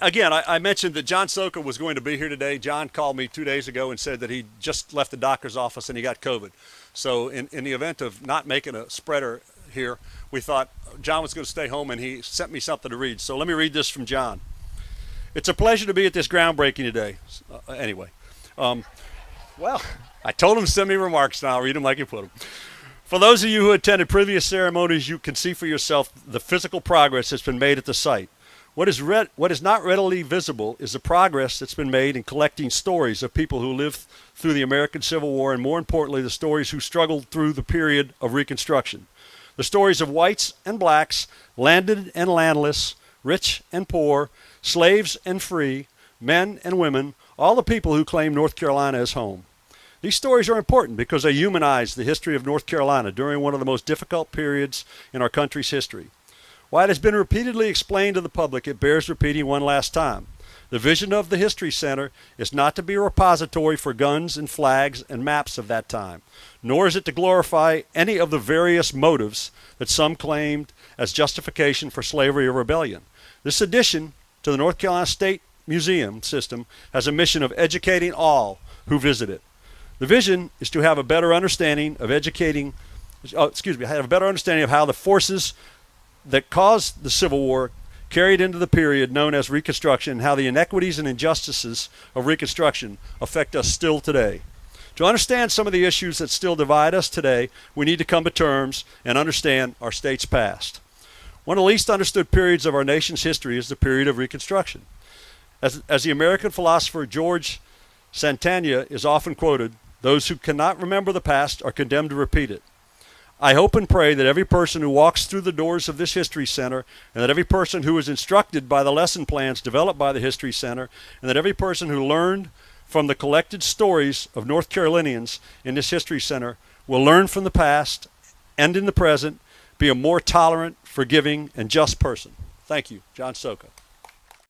I mentioned that John Szoka was going to be here today. John called me 2 days ago and said that he just left the doctor's office and he got COVID. So in the event of not making a spreader here, we thought John was going to stay home, and he sent me something to read. So let me read this from John. It's a pleasure to be at this groundbreaking today. Anyway, well, I told him to send me remarks, and I'll read them like he put them. For those of you who attended previous ceremonies, you can see for yourself the physical progress that's been made at the site. What is not readily visible is the progress that's been made in collecting stories of people who lived through the American Civil War, and more importantly, the stories who struggled through the period of Reconstruction. The stories of whites and blacks, landed and landless, rich and poor, slaves and free, men and women, all the people who claim North Carolina as home. These stories are important because they humanize the history of North Carolina during one of the most difficult periods in our country's history. While it has been repeatedly explained to the public, it bears repeating one last time. The vision of the History Center is not to be a repository for guns and flags and maps of that time, nor is it to glorify any of the various motives that some claimed as justification for slavery or rebellion. This addition to the North Carolina State Museum system has a mission of educating all who visit it. The vision is to have a better understanding of have a better understanding of how the forces that caused the Civil War carried into the period known as Reconstruction, and how the inequities and injustices of Reconstruction affect us still today. To understand some of the issues that still divide us today, we need to come to terms and understand our state's past. One of the least understood periods of our nation's history is the period of Reconstruction. As the American philosopher George Santayana is often quoted, those who cannot remember the past are condemned to repeat it. I hope and pray that every person who walks through the doors of this History Center, and that every person who is instructed by the lesson plans developed by the History Center, and that every person who learned from the collected stories of North Carolinians in this History Center will learn from the past and in the present, be a more tolerant, forgiving, and just person. Thank you, John Szoka.